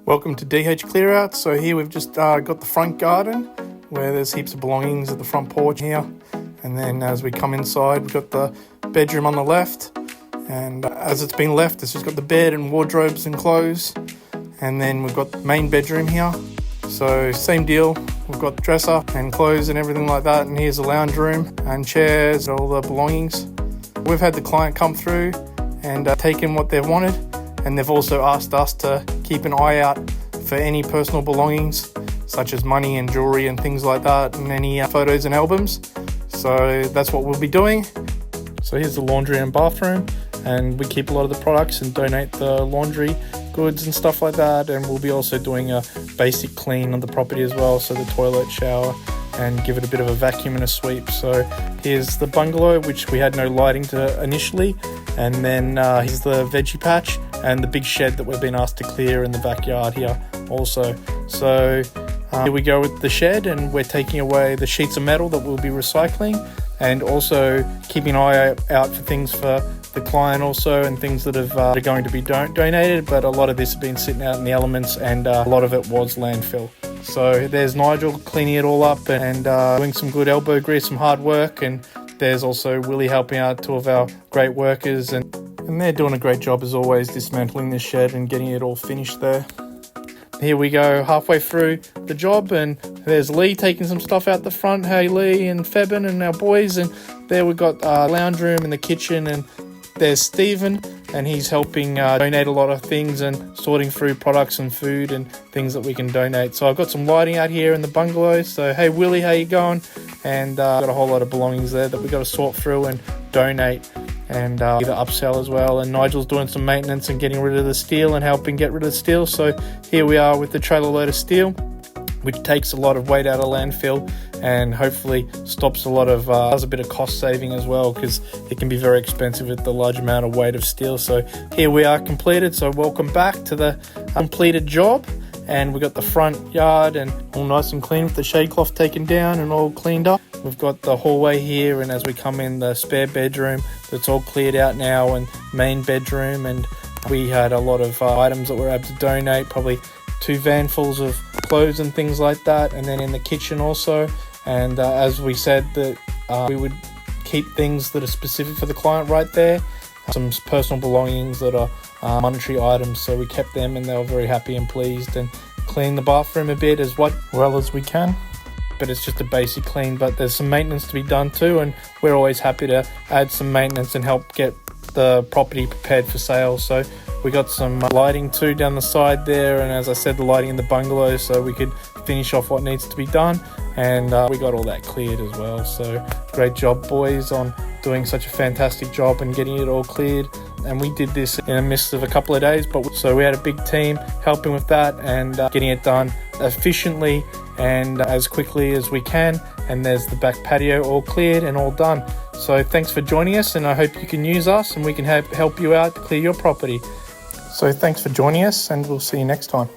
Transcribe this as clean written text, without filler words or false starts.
Welcome to DH Clear Out. So here we've just got the front garden where there's heaps of belongings at the front porch here. And then as we come inside, we've got the bedroom on the left. And as it's been left, it's just got the bed and wardrobes and clothes. And then we've got the main bedroom here. So same deal, we've got the dresser and clothes and everything like that. And here's the lounge room and chairs, all the belongings. We've had the client come through and take in what they've wanted. And they've also asked us to keep an eye out for any personal belongings, such as money and jewelry and things like that, and any photos and albums. So that's what we'll be doing. So here's the laundry and bathroom, and we keep a lot of the products and donate the laundry goods and stuff like that. And we'll be also doing a basic clean on the property as well, so the toilet, shower, and give it a bit of a vacuum and a sweep. So here's the bungalow, which we had no lighting to initially, and then here's the veggie patch and the big shed that we've been asked to clear in the backyard here also. So here we go with the shed, and we're taking away the sheets of metal that we'll be recycling, and also keeping an eye out for things for the client also, and things that are going to be donated. But a lot of this has been sitting out in the elements, and a lot of it was landfill. So there's Nigel cleaning it all up and doing some good elbow grease, some hard work. And there's also Willie helping out, two of our great workers. And they're doing a great job as always, dismantling this shed and getting it all finished there. Here we go halfway through the job, and there's Lee taking some stuff out the front. Hey Lee and Febin and our boys. And there we've got lounge room and the kitchen, and there's Stephen, and he's helping donate a lot of things and sorting through products and food and things that we can donate. So I've got some lighting out here in the bungalow. So hey Willie, how you going? And got a whole lot of belongings there that we've got to sort through and donate and either upsell as well. And Nigel's doing some maintenance and getting rid of the steel and helping get rid of the steel. So here we are with the trailer load of steel, which takes a lot of weight out of landfill and hopefully stops a lot of does a bit of cost saving as well, because it can be very expensive with the large amount of weight of steel. So here we are completed. So welcome back to the completed job, and we've got the front yard and all nice and clean with the shade cloth taken down and all cleaned up. We've got the hallway here, and as we come in, the spare bedroom that's all cleared out now, and main bedroom. And we had a lot of items that we're able to donate, probably 2 vanfuls of clothes and things like that. And then in the kitchen also, and as we said that we would keep things that are specific for the client right there, some personal belongings that are monetary items, so we kept them, and they were very happy and pleased. And cleaned the bathroom a bit as well as we can, but it's just a basic clean. But there's some maintenance to be done too, and we're always happy to add some maintenance and help get the property prepared for sale. So we got some lighting too down the side there, and as I said, the lighting in the bungalow, so we could finish off what needs to be done. And we got all that cleared as well. So great job boys on doing such a fantastic job and getting it all cleared. And we did this in the midst of a couple of days, but so we had a big team helping with that and getting it done efficiently and as quickly as we can. And there's the back patio all cleared and all done. So thanks for joining us, and I hope you can use us and we can help you out to clear your property. So thanks for joining us, and we'll see you next time.